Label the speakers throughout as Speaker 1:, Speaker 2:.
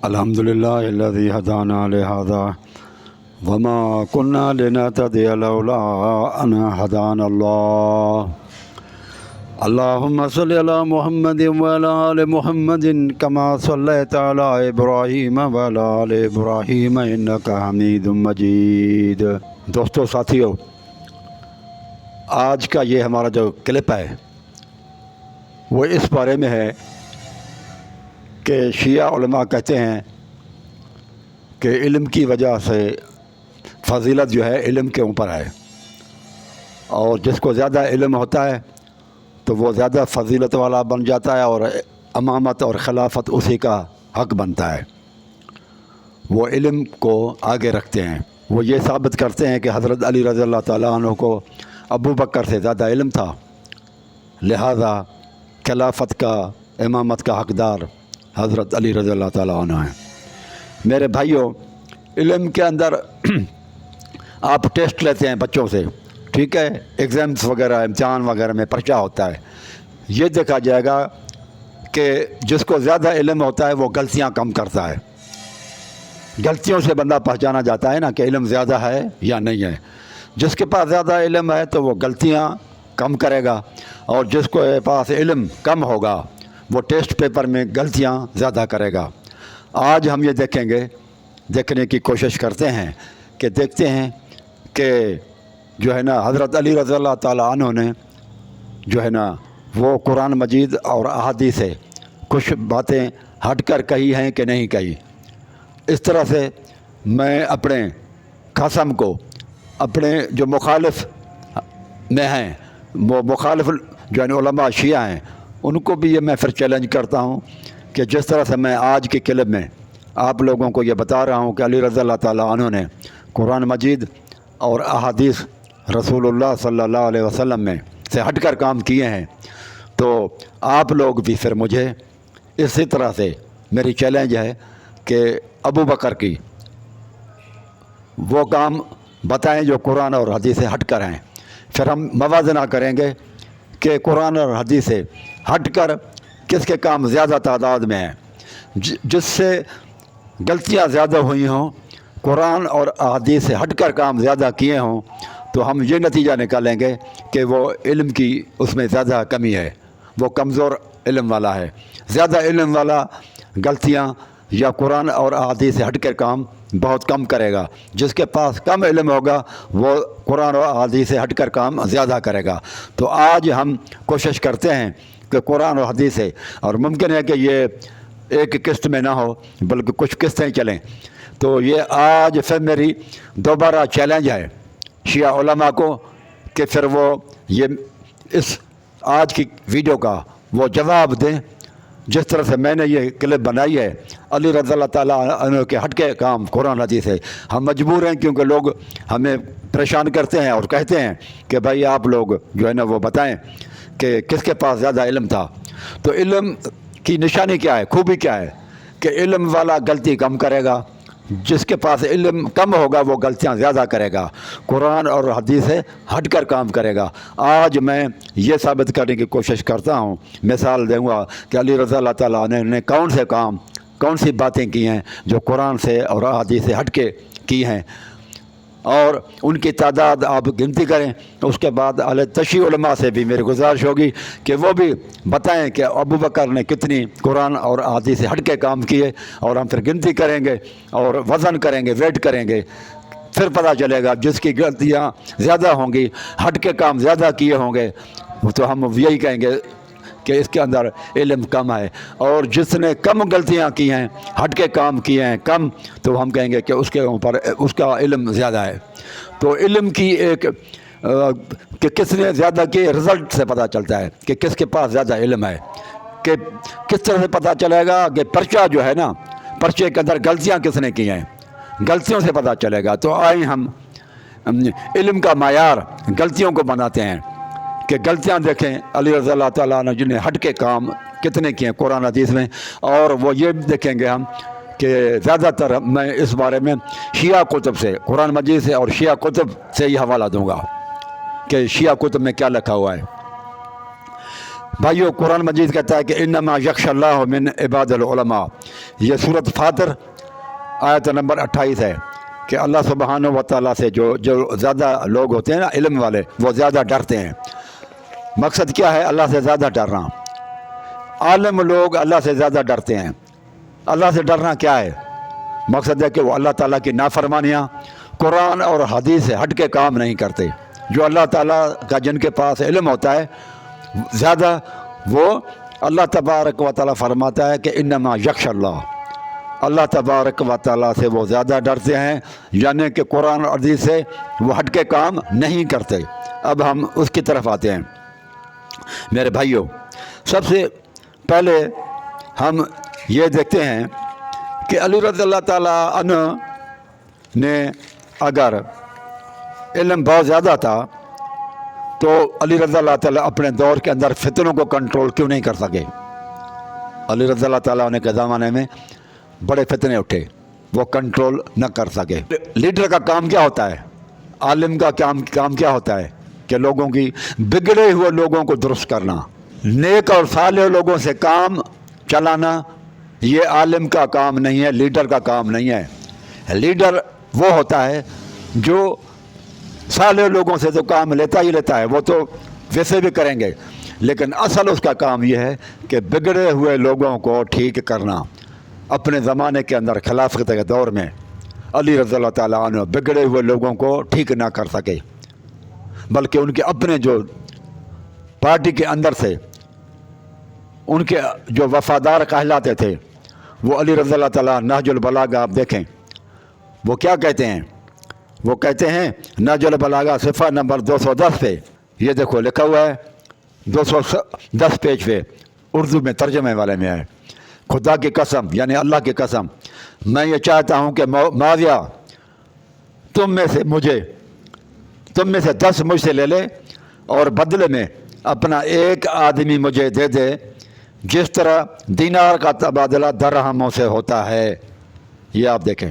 Speaker 1: الحمدللہ الذی ہدانا لہذا وما كنا لنهتدي لولا ان هدانا اللہ اللهم صل على محمد وعلى آل محمد كما صليت على ابراہیم وعلى آل ابراہیم انك حمید مجید۔ دوستو ساتھیو، آج کا یہ ہمارا جو کلپ ہے وہ اس بارے میں ہے کہ شیعہ علماء کہتے ہیں کہ علم کی وجہ سے فضیلت جو ہے علم کے اوپر ہے، اور جس کو زیادہ علم ہوتا ہے تو وہ زیادہ فضیلت والا بن جاتا ہے اور امامت اور خلافت اسی کا حق بنتا ہے۔ وہ علم کو آگے رکھتے ہیں، وہ یہ ثابت کرتے ہیں کہ حضرت علی رضی اللہ تعالیٰ عنہ کو ابو بکر سے زیادہ علم تھا، لہذا خلافت کا امامت کا حقدار حضرت علی رضی اللہ تعالیٰ عنہ ہیں۔ میرے بھائیوں، علم کے اندر آپ ٹیسٹ لیتے ہیں بچوں سے، ٹھیک ہے، ایگزامس وغیرہ امتحان وغیرہ میں پرچہ ہوتا ہے، یہ دیکھا جائے گا کہ جس کو زیادہ علم ہوتا ہے وہ غلطیاں کم کرتا ہے۔ غلطیوں سے بندہ پہچانا جاتا ہے نا کہ علم زیادہ ہے یا نہیں ہے۔ جس کے پاس زیادہ علم ہے تو وہ غلطیاں کم کرے گا، اور جس کو پاس علم کم ہوگا وہ ٹیسٹ پیپر میں غلطیاں زیادہ کرے گا۔ آج ہم یہ دیکھنے کی کوشش کرتے ہیں کہ دیکھتے ہیں کہ جو ہے نا حضرت علی رضی اللہ تعالیٰ عنہ نے جو ہے نا وہ قرآن مجید اور احادیث سے کچھ باتیں ہٹ کر کہی ہیں کہ نہیں کہی۔ اس طرح سے میں اپنے قسم کو اپنے جو مخالف میں ہیں، وہ مخالف جو ہے علماء شیعہ ہیں، ان کو بھی یہ میں پھر چیلنج کرتا ہوں کہ جس طرح سے میں آج کے کلپ میں آپ لوگوں کو یہ بتا رہا ہوں کہ علی رضی اللہ تعالیٰ عنہ نے قرآن مجید اور احادیث رسول اللہ صلی اللہ علیہ وسلم میں سے ہٹ کر کام کیے ہیں، تو آپ لوگ بھی پھر مجھے اسی طرح سے میری چیلنج ہے کہ ابو بکر کی وہ کام بتائیں جو قرآن اور حدیث سے ہٹ کر ہیں۔ پھر ہم موازنہ کریں گے کہ قرآن اور حدیث سے ہٹ کر کس کے کام زیادہ تعداد میں ہیں، جس سے غلطیاں زیادہ ہوئی ہوں، قرآن اور احادیث سے ہٹ کر کام زیادہ کیے ہوں، تو ہم یہ نتیجہ نکالیں گے کہ وہ علم کی اس میں زیادہ کمی ہے، وہ کمزور علم والا ہے۔ زیادہ علم والا غلطیاں یا قرآن اور احادیث سے ہٹ کر کام بہت کم کرے گا، جس کے پاس کم علم ہوگا وہ قرآن اور احادیث سے ہٹ کر کام زیادہ کرے گا۔ تو آج ہم کوشش کرتے ہیں کہ قرآن اور حدیث سے، اور ممکن ہے کہ یہ ایک قسط میں نہ ہو بلکہ کچھ قسطیں چلیں، تو یہ آج پھر میری دوبارہ چیلنج ہے شیعہ علماء کو کہ پھر وہ یہ اس آج کی ویڈیو کا وہ جواب دیں، جس طرح سے میں نے یہ کلپ بنائی ہے علی رضی اللہ تعالیٰ عنہ کے ہٹ کے کام قرآن حدیث ہے۔ ہم مجبور ہیں کیونکہ لوگ ہمیں پریشان کرتے ہیں اور کہتے ہیں کہ بھائی آپ لوگ جو ہے نا وہ بتائیں کہ کس کے پاس زیادہ علم تھا۔ تو علم کی نشانی کیا ہے، خوبی کیا ہے کہ علم والا غلطی کم کرے گا، جس کے پاس علم کم ہوگا وہ غلطیاں زیادہ کرے گا، قرآن اور حدیث سے ہٹ کر کام کرے گا۔ آج میں یہ ثابت کرنے کی کوشش کرتا ہوں، مثال دوں گا کہ علی رضی اللہ تعالیٰ عنہ نے کون سی باتیں کی ہیں جو قرآن سے اور حدیث سے ہٹ کے کی ہیں، اور ان کی تعداد آپ گنتی کریں۔ اس کے بعد اہل تشیع علماء سے بھی میری گزارش ہوگی کہ وہ بھی بتائیں کہ ابو بکر نے کتنی قرآن اور حدیث سے ہٹ کے کام کیے، اور ہم پھر گنتی کریں گے اور وزن کریں گے، ویٹ کریں گے، پھر پتہ چلے گا جس کی غلطیاں زیادہ ہوں گی، ہٹ کے کام زیادہ کیے ہوں گے، تو ہم یہی کہیں گے کہ اس کے اندر علم کم ہے، اور جس نے کم غلطیاں کی ہیں، ہٹ کے کام کیے ہیں کم، تو ہم کہیں گے کہ اس کے اوپر اس کا علم زیادہ ہے۔ تو علم کی ایک کہ کس نے زیادہ کیے رزلٹ سے پتہ چلتا ہے کہ کس کے پاس زیادہ علم ہے۔ کہ کس طرح سے پتہ چلے گا کہ پرچہ جو ہے نا، پرچے کے اندر غلطیاں کس نے کی ہیں، غلطیوں سے پتہ چلے گا۔ تو آئیں ہم علم کا معیار غلطیوں کو بناتے ہیں کہ غلطیاں دیکھیں علی رضی اللہ تعالیٰ عنہ جنہیں ہٹ کے کام کتنے کیے ہیں قرآن حدیث میں، اور وہ یہ دیکھیں گے ہم کہ زیادہ تر میں اس بارے میں شیعہ کتب سے، قرآن مجید سے اور شیعہ کتب سے یہ حوالہ دوں گا کہ شیعہ کتب میں کیا لکھا ہوا ہے۔ بھائیو، قرآن مجید کہتا ہے کہ انما یخشی اللہ من عباد العلماء، یہ سورۃ فاطر آیت نمبر 28 ہے کہ اللہ سبحانہ و تعالیٰ سے جو زیادہ لوگ ہوتے ہیں نا علم والے، وہ زیادہ ڈرتے ہیں۔ مقصد کیا ہے اللہ سے زیادہ ڈرنا؟ عالم لوگ اللہ سے زیادہ ڈرتے ہیں۔ اللہ سے ڈرنا کیا ہے؟ مقصد ہے کہ وہ اللہ تعالیٰ کی نافرمانیاں، قرآن اور حدیث سے ہٹ کے کام نہیں کرتے۔ جو اللہ تعالیٰ کا جن کے پاس علم ہوتا ہے زیادہ، وہ اللہ تبارک و تعالیٰ فرماتا ہے کہ انما یخشی اللہ تبارک و تعالیٰ سے وہ زیادہ ڈرتے ہیں، یعنی کہ قرآن اور حدیث سے وہ ہٹ کے کام نہیں کرتے۔ اب ہم اس کی طرف آتے ہیں میرے بھائیوں۔ سب سے پہلے ہم یہ دیکھتے ہیں کہ علی رضی اللہ تعالیٰ عنہ نے اگر علم بہت زیادہ تھا تو علی رضی اللہ تعالیٰ اپنے دور کے اندر فتنوں کو کنٹرول کیوں نہیں کر سکے؟ علی رضی اللہ تعالیٰ عنہ کے زمانے میں بڑے فتنے اٹھے، وہ کنٹرول نہ کر سکے۔ لیڈر کا کام کیا ہوتا ہے؟ عالم کا کام کیا ہوتا ہے؟ کہ لوگوں کی بگڑے ہوئے لوگوں کو درست کرنا، نیک اور صالح لوگوں سے کام چلانا، یہ عالم کا کام نہیں ہے، لیڈر کا کام نہیں ہے۔ لیڈر وہ ہوتا ہے جو صالح لوگوں سے تو کام لیتا ہی لیتا ہے، وہ تو ویسے بھی کریں گے، لیکن اصل اس کا کام یہ ہے کہ بگڑے ہوئے لوگوں کو ٹھیک کرنا۔ اپنے زمانے کے اندر خلافت کے دور میں علی رضی اللہ تعالیٰ عنہ بگڑے ہوئے لوگوں کو ٹھیک نہ کر سکے، بلکہ ان کے اپنے جو پارٹی کے اندر سے ان کے جو وفادار کہلاتے تھے، وہ علی رضی اللہ تعالیٰ نہج البلاغہ آپ دیکھیں وہ کیا کہتے ہیں؟ وہ کہتے ہیں نہج البلاغہ صفحہ نمبر 210 پہ، یہ دیکھو لکھا ہوا ہے 210 پیج پہ، اردو میں ترجمے والے میں ہے، خدا کی قسم یعنی اللہ کی قسم میں یہ چاہتا ہوں کہ معاویہ تم میں سے 10 مجھ سے لے لے اور بدلے میں اپنا ایک آدمی مجھے دے دے، جس طرح دینار کا تبادلہ درہموں سے ہوتا ہے۔ یہ آپ دیکھیں،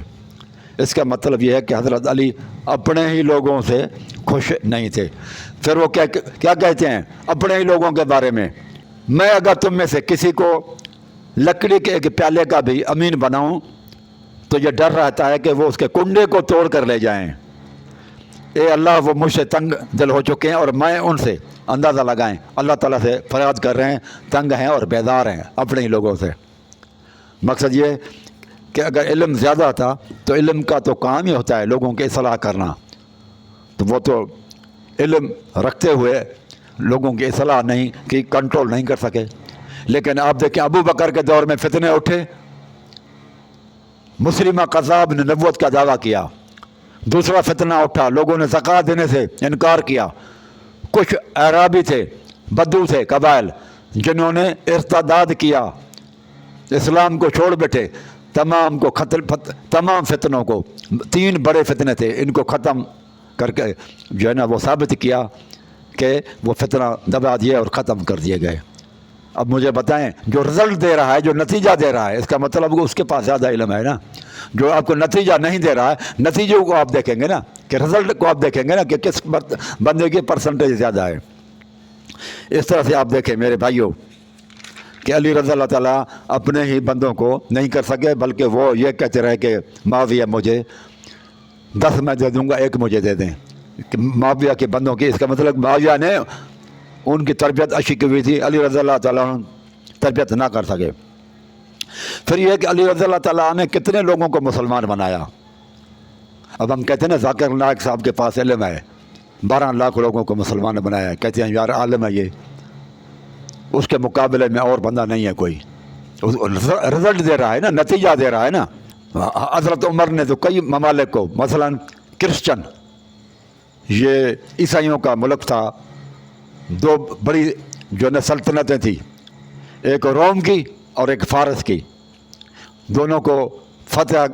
Speaker 1: اس کا مطلب یہ ہے کہ حضرت علی اپنے ہی لوگوں سے خوش نہیں تھے۔ پھر وہ کیا کہتے ہیں اپنے ہی لوگوں کے بارے میں؟ میں اگر تم میں سے کسی کو لکڑی کے ایک پیالے کا بھی امین بناؤں تو یہ ڈر رہتا ہے کہ وہ اس کے کنڈے کو توڑ کر لے جائیں۔ اے اللہ، وہ مجھ سے تنگ دل ہو چکے ہیں اور میں ان سے اندازہ لگائیں، اللہ تعالیٰ سے فریاد کر رہے ہیں، تنگ ہیں اور بیدار ہیں اپنے ہی لوگوں سے۔ مقصد یہ کہ اگر علم زیادہ تھا تو علم کا تو کام ہی ہوتا ہے لوگوں کی اصلاح کرنا، تو وہ تو علم رکھتے ہوئے لوگوں کی اصلاح نہیں کی، کنٹرول نہیں کر سکے۔ لیکن آپ دیکھیں ابو بکر کے دور میں فتنے اٹھے، مسلمہ قذاب نے نبوت کا دعویٰ کیا۔ دوسرا فتنہ اٹھا، لوگوں نے زکوٰۃ دینے سے انکار کیا۔ کچھ اعرابی تھے، بدو تھے، قبائل، جنہوں نے ارتداد کیا، اسلام کو چھوڑ بیٹھے۔ تمام فتنوں کو، 3 بڑے فتنے تھے، ان کو ختم کر کے جو ہے نا وہ ثابت کیا کہ وہ فتنہ دبا دیے اور ختم کر دیے گئے۔ اب مجھے بتائیں، جو رزلٹ دے رہا ہے، جو نتیجہ دے رہا ہے، اس کا مطلب اس کے پاس زیادہ علم ہے نا۔ جو آپ کو نتیجہ نہیں دے رہا ہے، نتیجے کو آپ دیکھیں گے نا، کہ رزلٹ کو آپ دیکھیں گے نا کہ کس بندے کی پرسنٹیج زیادہ ہے۔ اس طرح سے آپ دیکھیں میرے بھائیوں کہ علی رضی اللہ تعالیٰ اپنے ہی بندوں کو نہیں کر سکے، بلکہ وہ یہ کہتے رہے کہ معاویہ مجھے 10 میں دے دوں گا، 1 مجھے دے دیں، کہ معاویہ کے بندوں کی۔ اس کا مطلب معاویہ نے ان کی تربیت اچھی کی ہوئی تھی، علی رضی اللہ تعالیٰ تربیت نہ کر سکے۔ پھر یہ کہ علی رضی اللہ تعالیٰ نے کتنے لوگوں کو مسلمان بنایا۔ اب ہم کہتے ہیں نا ذاکر نائک صاحب کے پاس علم ہے، 12 لاکھ لوگوں کو مسلمان بنایا ہے، کہتے ہیں یار عالم ہے یہ، اس کے مقابلے میں اور بندہ نہیں ہے کوئی۔ رزلٹ دے رہا ہے نا، نتیجہ دے رہا ہے نا۔ حضرت عمر نے تو کئی ممالک کو، مثلا کرسچن، یہ عیسائیوں کا ملک تھا، 2 بڑی جو ہے سلطنتیں تھیں، ایک روم کی اور ایک فارس کی، دونوں کو فتح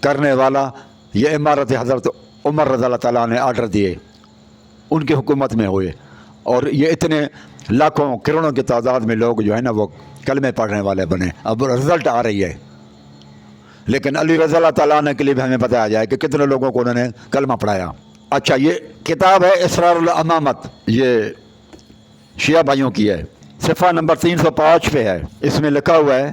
Speaker 1: کرنے والا یہ امارت حضرت عمر رضی اللہ تعالیٰ نے آرڈر دیے، ان کی حکومت میں ہوئے، اور یہ اتنے لاکھوں کروڑوں کی تعداد میں لوگ جو ہے نا وہ کلمے پڑھنے والے بنے۔ اب رزلٹ آ رہی ہے، لیکن علی رضی اللہ تعالیٰ نے کے لیے بھی ہمیں بتایا جائے کہ کتنے لوگوں کو انہوں نے کلمہ پڑھایا۔ اچھا، یہ کتاب ہے اسرار الامامت، یہ شیعہ بھائیوں کی ہے، صفحہ نمبر 305 پہ ہے۔ اس میں لکھا ہوا ہے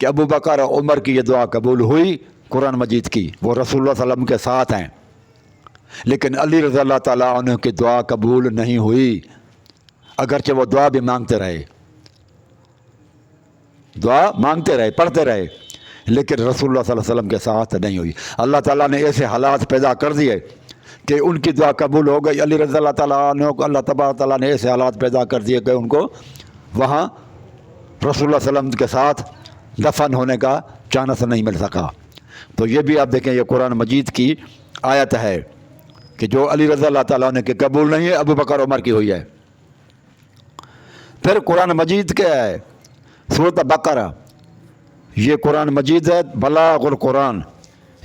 Speaker 1: کہ ابو بکر اور عمر کی یہ دعا قبول ہوئی قرآن مجید کی، وہ رسول اللہ صلی اللہ علیہ وسلم کے ساتھ ہیں، لیکن علی رضی اللہ تعالیٰ عنہ کی دعا قبول نہیں ہوئی، اگرچہ وہ دعا بھی مانگتے رہے، دعا مانگتے رہے، پڑھتے رہے، لیکن رسول اللہ صلی اللہ علیہ وسلم کے ساتھ نہیں ہوئی۔ اللہ تعالیٰ نے ایسے حالات پیدا کر دیے کہ ان کی دعا قبول ہو گئی۔ علی رضی اللہ تعالیٰ عنہ کو اللہ تبارک تعالیٰ نے ایسے حالات پیدا کر دیے کہ ان کو وہاں رسول اللہ صلی اللہ علیہ وسلم کے ساتھ دفن ہونے کا چانس نہیں مل سکا۔ تو یہ بھی آپ دیکھیں، یہ قرآن مجید کی آیت ہے کہ جو علی رضی اللہ تعالیٰ عنہ کی قبول نہیں ہے، ابو بکر عمر کی ہوئی ہے۔ پھر قرآن مجید کے ہے سورۃ بقرہ، یہ قرآن مجید ہے بلاغ القرآن،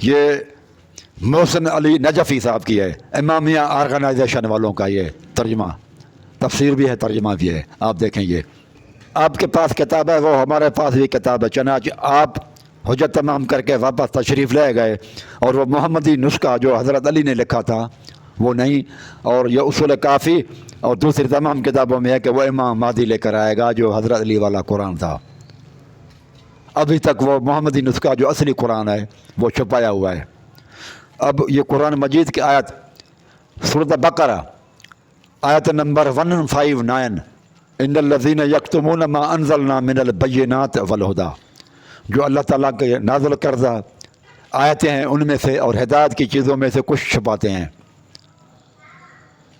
Speaker 1: یہ محسن علی نجفی صاحب کی ہے، امامیہ آرگنائزیشن والوں کا یہ ترجمہ، تفسیر بھی ہے، ترجمہ بھی ہے۔ آپ دیکھیں، یہ آپ کے پاس کتاب ہے، وہ ہمارے پاس بھی کتاب ہے، چنانچہ آپ حجت تمام کر کے واپس تشریف لے گئے، اور وہ محمدی نسخہ جو حضرت علی نے لکھا تھا وہ نہیں، اور یہ اصول کافی اور دوسری تمام کتابوں میں ہے کہ وہ امام مہدی لے کر آئے گا جو حضرت علی والا قرآن تھا۔ ابھی تک وہ محمدی نسخہ جو اصلی قرآن ہے وہ چھپایا ہوا ہے۔ اب یہ قرآن مجید کی آیت سورۃ بقرہ آیت نمبر 159، ان الذین یکتمون ما انزلنا من البینات والہدی، جو اللہ تعالیٰ کے نازل کردہ آیتیں ہیں ان میں سے اور ہدایت کی چیزوں میں سے کچھ چھپاتے ہیں۔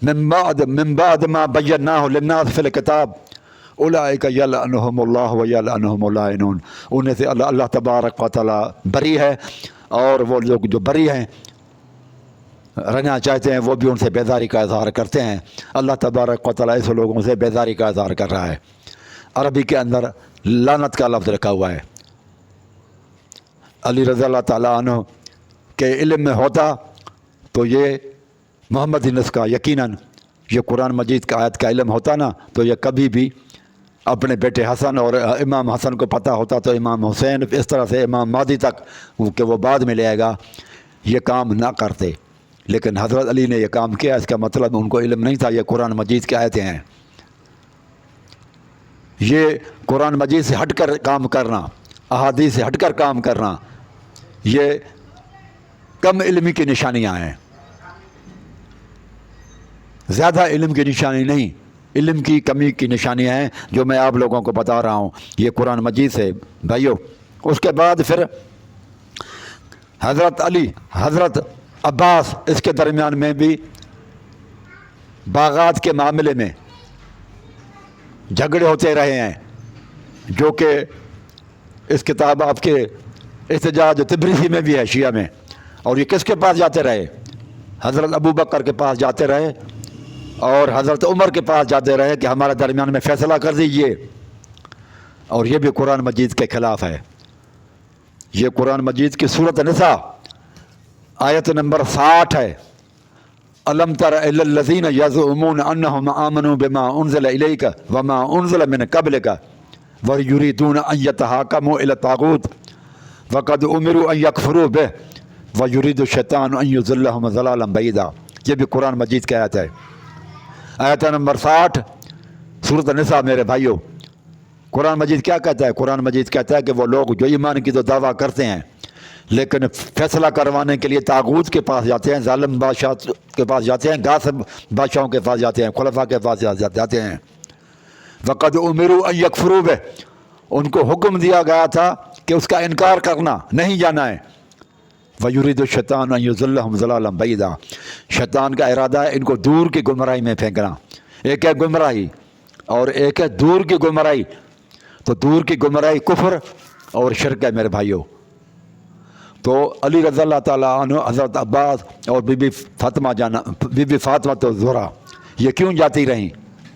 Speaker 1: من بعد ما بیناہ للناس فی الکتاب اولئک یلعنہم اللہ ویلعنہم اللاعنون، انہیں سے اللہ تبارک و تعالیٰ بری ہے، اور وہ لوگ جو بری ہیں رہنا چاہتے ہیں وہ بھی ان سے بیزاری کا اظہار کرتے ہیں۔ اللہ تبارک و تعالیٰ ایسے لوگوں سے بیزاری کا اظہار کر رہا ہے۔ عربی کے اندر لعنت کا لفظ رکھا ہوا ہے۔ علی رضی اللہ تعالیٰ عنہ کے علم میں ہوتا تو یہ محمدی نسخہ یقیناً یہ قرآن مجید کا آیت کا علم ہوتا نا، تو یہ کبھی بھی اپنے بیٹے حسن اور امام حسن کو پتہ ہوتا تو امام حسین اس طرح سے امام مہدی تک کہ وہ بعد میں لے آئے گا یہ کام نہ کرتے، لیکن حضرت علی نے یہ کام کیا، اس کا مطلب ان کو علم نہیں تھا۔ یہ قرآن مجید کی آیتیں ہیں، یہ قرآن مجید سے ہٹ کر کام کرنا، احادیث سے ہٹ کر کام کرنا، یہ کم علمی کی نشانیاں ہیں، زیادہ علم کی نشانی نہیں، علم کی کمی کی نشانیاں ہیں جو میں آپ لوگوں کو بتا رہا ہوں یہ قرآن مجید سے بھائیو۔ اس کے بعد پھر حضرت علی حضرت عباس اس کے درمیان میں بھی باغات کے معاملے میں جھگڑے ہوتے رہے ہیں، جو کہ اس کتاب آپ کے احتجاج تبریزی میں بھی ہے شیعہ میں، اور یہ کس کے پاس جاتے رہے؟ حضرت ابو بکر کے پاس جاتے رہے اور حضرت عمر کے پاس جاتے رہے کہ ہمارے درمیان میں فیصلہ کر دیجئے، اور یہ بھی قرآن مجید کے خلاف ہے۔ یہ قرآن مجید کی سورۃ نساء آیت نمبر 60 ہے، الم تر الی الذین یزعمون انہم آمنوا بما انزل الیک وما انزل من قبلک ویریدون ان یتحاکموا الی الطاغوت وقد امروا ان یکفروا بہ ویرید الشیطان ان یضلهم ضلالا بعیدا۔ یہ بھی قرآن مجید کی آیت ہے، آیت نمبر 60 سورۃ نساء۔ میرے بھائیوں، قرآن مجید کیا کہتا ہے؟ قرآن مجید کہتا ہے کہ وہ لوگ جو ایمان کی تو دعویٰ کرتے ہیں لیکن فیصلہ کروانے کے لیے طاغوت کے پاس جاتے ہیں، ظالم بادشاہ کے پاس جاتے ہیں، غاصب بادشاہوں کے پاس جاتے ہیں، خلفاء کے پاس جاتے ہیں۔ وقد امروا ان یکفروا بہ، ان کو حکم دیا گیا تھا کہ اس کا انکار کرنا، نہیں جانا ہے۔ وَيُرِيدُ الشَّيْطَانُ أَن يُضِلَّهُمْ ضَلَالًا بَعِيدًا، شیطان کا ارادہ ہے ان کو دور کی گمراہی میں پھینکنا۔ ایک ہے گمراہی اور ایک ہے دور کی گمراہی، تو دور کی گمراہی کفر اور شرک ہے میرے بھائیوں۔ تو علی رضی اللہ تعالیٰ عنہ، حضرت عباس اور بی بی فاطمہ الزہرا یہ کیوں جاتی رہیں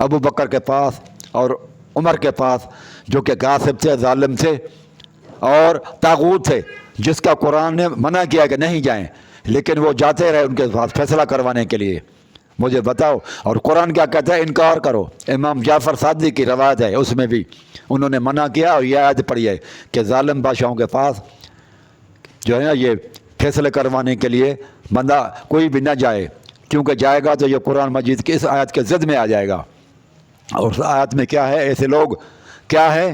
Speaker 1: ابو بکر کے پاس اور عمر کے پاس، جو کہ غاصب تھے، ظالم تھے اور طاغوت تھے، جس کا قرآن نے منع کیا کہ نہیں جائیں، لیکن وہ جاتے رہے ان کے پاس فیصلہ کروانے کے لیے۔ مجھے بتاؤ، اور قرآن کیا کہتا ہے؟ انکار کرو۔ امام جعفر صادق کی روایت ہے، اس میں بھی انہوں نے منع کیا، اور یہ آیت پڑھی ہے کہ ظالم بادشاہوں کے پاس جو ہے نا یہ فیصلے کروانے کے لیے بندہ کوئی بھی نہ جائے، کیونکہ جائے گا تو یہ قرآن مجید کی اس آیت کے ضد میں آ جائے گا۔ اور اس آیت میں کیا ہے؟ ایسے لوگ کیا ہے؟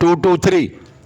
Speaker 1: 223,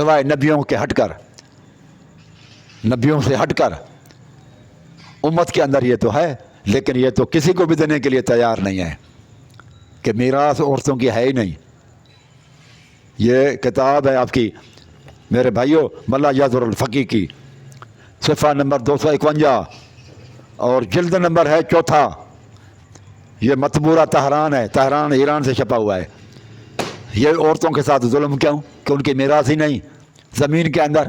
Speaker 1: سوائے نبیوں کے ہٹ کر، نبیوں سے ہٹ کر امت کے اندر یہ تو ہے، لیکن یہ تو کسی کو بھی دینے کے لیے تیار نہیں ہے کہ میراث عورتوں کی ہے ہی نہیں۔ یہ کتاب ہے آپ کی میرے بھائیوں ملا یاظر الفقی کی، صفحہ نمبر 251 اور جلد نمبر ہے 4۔ یہ مطبوعہ طہران ہے، طہران ایران سے چھپا ہوا ہے۔ یہ عورتوں کے ساتھ ظلم کیوں کہ ان کی میراث ہی نہیں زمین کے اندر؟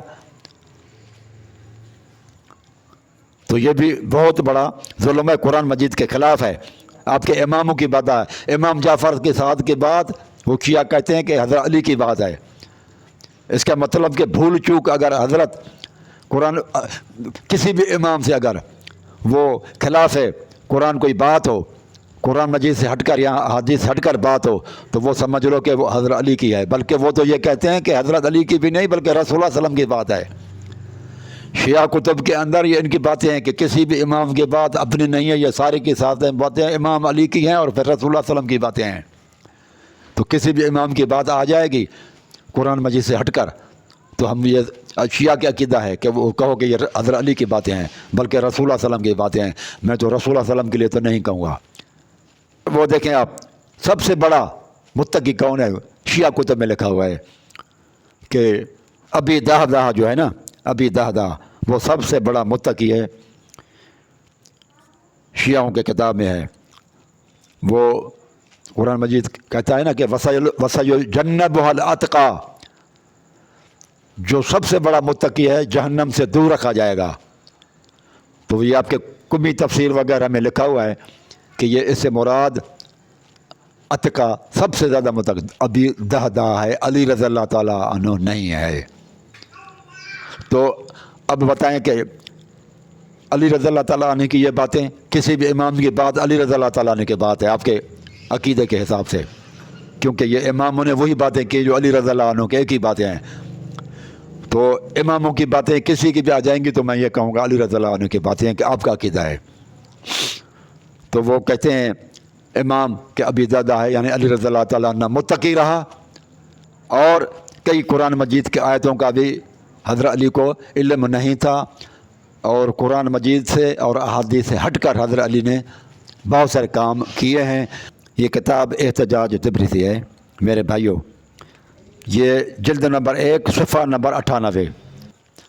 Speaker 1: تو یہ بھی بہت بڑا ظلم ہے، قرآن مجید کے خلاف ہے۔ آپ کے اماموں کی بات ہے، امام جعفر کے ساتھ کے بعد وہ شیعہ کہتے ہیں کہ حضرت علی کی بات ہے۔ اس کا مطلب کہ بھول چوک اگر حضرت قرآن کسی بھی امام سے اگر وہ خلاف ہے قرآن کوئی بات ہو، قرآن مجید سے ہٹ کر یا حدیث ہٹ کر بات ہو، تو وہ سمجھ لو کہ وہ حضرت علی کی ہے، بلکہ وہ تو یہ کہتے ہیں کہ حضرت علی کی بھی نہیں بلکہ رسول اللہ صلی اللہ علیہ وسلم کی بات ہے۔ شیعہ کتب کے اندر یہ ان کی باتیں ہیں کہ کسی بھی امام کی بات اپنی نہیں ہے، یہ سارے کی ساتھ باتیں امام علی کی ہیں اور پھر رسول اللہ صلی اللہ علیہ وسلم کی باتیں ہیں۔ تو کسی بھی امام کی بات آ جائے گی قرآن مجید سے ہٹ کر تو ہم یہ شیعہ کے عقیدہ ہے کہ وہ کہو کہ یہ حضرت علی کی باتیں ہیں بلکہ رسول اللہ صلی اللہ علیہ وسلم کی باتیں ہیں۔ میں تو رسول اللہ صلی اللہ علیہ وسلم کے لیے تو نہیں کہوں گا۔ وہ دیکھیں آپ، سب سے بڑا متقی کون ہے؟ شیعہ کتب میں لکھا ہوا ہے کہ ابی دہدہ جو ہے نا، ابی دہدہ وہ سب سے بڑا متقی ہے، شیعوں کے کتاب میں ہے۔ وہ قرآن مجید کہتا ہے نا کہ وَسَيُجَنَّبُهَا الْأَتْقَى، جو سب سے بڑا متقی ہے جہنم سے دور رکھا جائے گا۔ تو یہ آپ کے کمی تفسیر وغیرہ میں لکھا ہوا ہے کہ یہ اس سے مراد اتقا سب سے زیادہ متقی ابی دہدہ ہے، علی رضی اللہ تعالیٰ عنہ نہیں ہے۔ تو اب بتائیں کہ علی رضی اللہ تعالیٰ عنہ کی یہ باتیں، کسی بھی امام کی بات علی رضی اللہ تعالیٰ عنہ کی بات ہے آپ کے عقیدے کے حساب سے، کیونکہ یہ اماموں نے وہی باتیں کی جو علی رضی اللہ عنہ کے ایک ہی باتیں ہیں۔ تو اماموں کی باتیں کسی کی بھی آ جائیں گی تو میں یہ کہوں گا علی رضی اللہ عنہ کی باتیں ہیں کہ آپ کا عقیدہ ہے۔ تو وہ کہتے ہیں امام کہ ابی دہدہ ہے یعنی علی رضی اللہ تعالیٰ عنہ متقی رہا، اور کئی قرآن مجید کے آیتوں کا بھی حضرت علی کو علم نہیں تھا، اور قرآن مجید سے اور احادیث سے ہٹ کر حضرت علی نے بہت سارے کام کیے ہیں۔ یہ کتاب احتجاج تبریزی ہے میرے بھائیوں، یہ جلد نمبر 1 صفحہ نمبر 98۔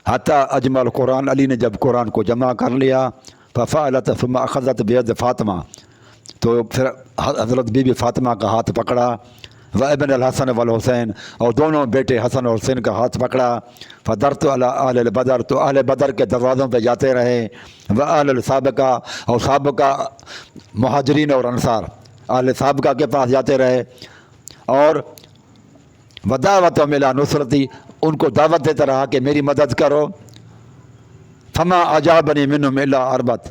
Speaker 1: حتیٰ اجمل قرآن، علی نے جب قرآن کو جمع کر لیا ففعلت ثم اخذت بید فاطمہ، تو پھر حضرت بی بی فاطمہ کا ہاتھ پکڑا، وابن الحسن والحسین، اور دونوں بیٹے حسن اور حسین کا ہاتھ پکڑا، فدرت علی اہل البدر، تو اہل بدر کے دروازوں پہ جاتے رہے، واہل السابقہ، اور سابقہ مہاجرین اور انصار اہل سابقہ کے پاس جاتے رہے، اور ودعوتہم الی نصرتی، ان کو دعوت دیتا رہا کہ میری مدد کرو۔ فما اجابنی منہم الا اربعۃ،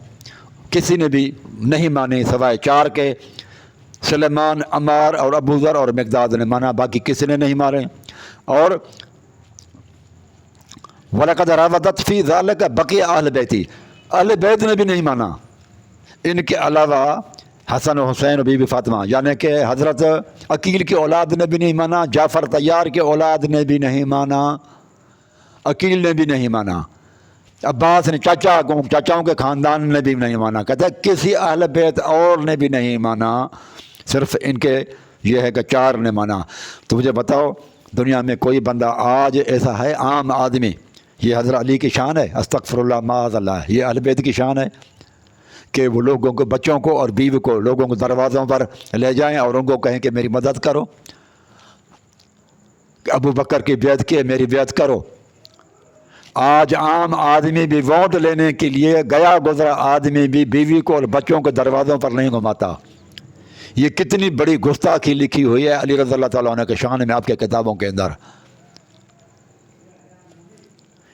Speaker 1: کسی نے بھی نہیں مانی سوائے 4 کے، سلیمان، عمار اور ابو ذر اور مقداد نے مانا، باقی کسی نے نہیں مارے۔ اور وَلَقَدْ رَاوَدَتْ فِي ذَلِكَ بَقِيَ اہل بیتی، اہل بیت نے بھی نہیں مانا، ان کے علاوہ حسن و حسین و بی بی فاطمہ، یعنی کہ حضرت عقیل کی اولاد نے بھی نہیں مانا، جعفر طیار کے اولاد نے بھی نہیں مانا، عقیل نے بھی نہیں مانا، عباس نے چاچاؤں کے خاندان نے بھی نہیں مانا، کہتا ہے کسی اہل بیت اور نے بھی نہیں مانا، صرف ان کے یہ ہے کہ 4 نے مانا۔ تو مجھے بتاؤ دنیا میں کوئی بندہ آج ایسا ہے عام آدمی، یہ حضرت علی کی شان ہے، استغفر اللہ معاذ اللہ، یہ اہل بیت کی شان ہے کہ وہ لوگوں کو، بچوں کو اور بیوی کو لوگوں کو دروازوں پر لے جائیں اور ان کو کہیں کہ میری مدد کرو، ابو بکر کی بیعت کی، میری بیعت کرو۔ آج عام آدمی بھی ووٹ لینے کے لیے گیا گزرا آدمی بھی بیوی کو اور بچوں کے دروازوں پر نہیں گھماتا۔ یہ کتنی بڑی گستاخی لکھی ہوئی ہے علی رضی اللہ تعالیٰ عنہ کے شان میں آپ کے کتابوں کے اندر۔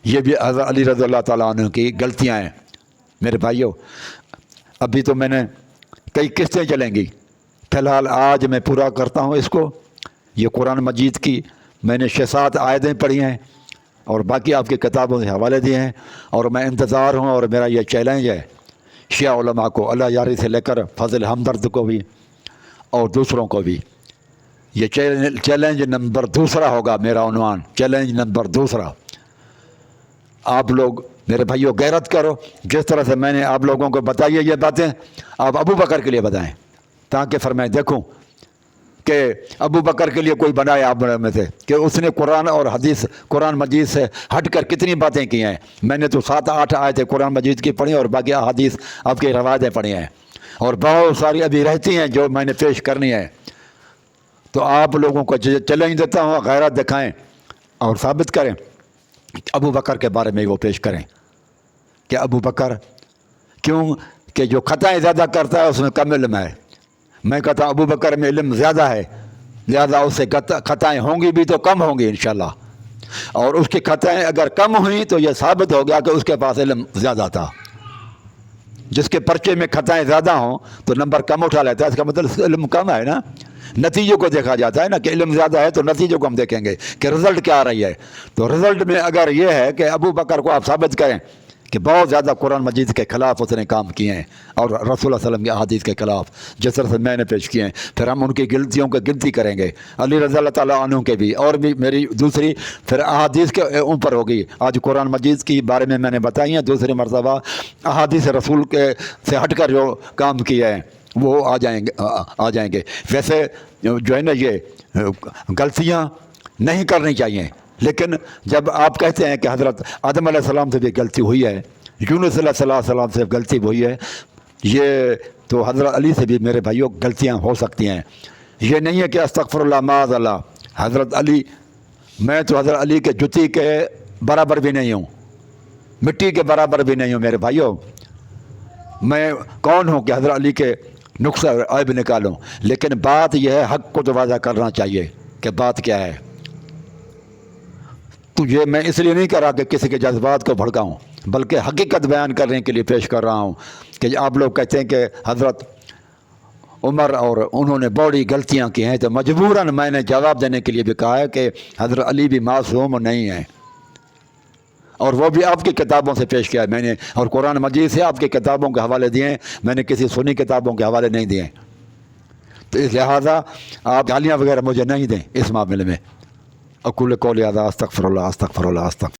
Speaker 1: یہ بھی حضرت علی رضی اللہ تعالیٰ عنہ کی غلطیاں ہیں میرے بھائیوں۔ ابھی تو میں نے کئی قسطیں چلیں گی، فی الحال آج میں پورا کرتا ہوں اس کو۔ یہ قرآن مجید کی میں نے 6-7 آیتیں پڑھی ہیں اور باقی آپ کی کتابوں سے حوالے دیے ہیں، اور میں انتظار ہوں، اور میرا یہ چیلنج ہے شیعہ علماء کو، اللہ یاری سے لے کر فضل ہمدرد کو بھی اور دوسروں کو بھی، یہ چیلنج نمبر دوسرا ہوگا میرا عنوان، چیلنج نمبر دوسرا۔ آپ لوگ میرے بھائیوں غیرت کرو، جس طرح سے میں نے آپ لوگوں کو بتائی ہے یہ باتیں، آپ ابو بکر کے لیے بتائیں، تاکہ پھر میں دیکھوں کہ ابو بکر کے لیے کوئی بنائے آپ میں سے کہ اس نے قرآن اور حدیث، قرآن مجید سے ہٹ کر کتنی باتیں کی ہیں۔ میں نے تو 7-8 آیتیں قرآن مجید کی پڑھی اور باقی احادیث آپ کی روایتیں پڑھی ہیں، اور بہت ساری ابھی رہتی ہیں جو میں نے پیش کرنی ہے۔ تو آپ لوگوں کو چیلنج دیتا ہوں، غیرت دکھائیں اور ثابت کریں، ابو بکر کے بارے میں وہ پیش کریں کہ ابو بکر کیوں کہ جو خطائیں زیادہ کرتا ہے اس میں کم علم ہے۔ میں کہتا ہوں ابو بکر میں علم زیادہ ہے، لہذا اس سے خطائیں ہوں گی بھی تو کم ہوں گی انشاءاللہ، اور اس کی خطائیں اگر کم ہوئیں تو یہ ثابت ہو گیا کہ اس کے پاس علم زیادہ تھا۔ جس کے پرچے میں خطائیں زیادہ ہوں تو نمبر کم اٹھا لیتا ہے، اس کا مطلب علم کم ہے نا۔ نتیجے کو دیکھا جاتا ہے نا کہ علم زیادہ ہے تو نتیجے کو ہم دیکھیں گے کہ رزلٹ کیا آ رہی ہے۔ تو رزلٹ میں اگر یہ ہے کہ ابو بکر کو آپ ثابت کریں کہ بہت زیادہ قرآن مجید کے خلاف اس نے کام کیے ہیں اور رسول اللہ صلی اللہ علیہ وسلم کے احادیث کے خلاف جس طرح سے میں نے پیش کیے ہیں، پھر ہم ان کی غلطیوں کی گنتی کریں گے، علی رضی اللہ تعالیٰ عنہ کے بھی، اور بھی میری دوسری پھر احادیث کے اوپر ہوگی۔ آج قرآن مجید کی بارے میں نے بتائی ہیں، دوسری مرتبہ احادیث رسول کے سے ہٹ کر جو کام کیے ہیں وہ آ جائیں گے۔ ویسے جو ہے نا یہ غلطیاں نہیں کرنی چاہیے، لیکن جب آپ کہتے ہیں کہ حضرت آدم علیہ السلام سے بھی غلطی ہوئی ہے، یونس علیہ السلام سے غلطی ہوئی ہے، یہ تو حضرت علی سے بھی میرے بھائیوں غلطیاں ہو سکتی ہیں۔ یہ نہیں ہے کہ استغفر اللہ معاذ اللہ، حضرت علی، میں تو حضرت علی کے جوتی کے برابر بھی نہیں ہوں، مٹی کے برابر بھی نہیں ہوں میرے بھائیوں۔ میں کون ہوں کہ حضرت علی کے نقص اور عیب نکالوں، لیکن بات یہ ہے حق کو تو واضح کرنا چاہیے کہ بات کیا ہے۔ تو یہ میں اس لیے نہیں کر رہا کہ کسی کے جذبات کو بھڑکاؤں، بلکہ حقیقت بیان کرنے کے لیے پیش کر رہا ہوں کہ آپ لوگ کہتے ہیں کہ حضرت عمر اور انہوں نے بڑی غلطیاں کی ہیں، تو مجبوراً میں نے جواب دینے کے لیے بھی کہا ہے کہ حضرت علی بھی معصوم نہیں ہیں، اور وہ بھی آپ کی کتابوں سے پیش کیا ہے میں نے، اور قرآن مجید سے آپ کی کتابوں کے حوالے دیے ہیں، میں نے کسی سنی کتابوں کے حوالے نہیں دیے۔ تو اس لہٰذا آپ گالیاں وغیرہ مجھے نہیں دیں اس معاملے میں۔ اقول قولی ھذا استغفر اللہ استغفر اللہ استغفر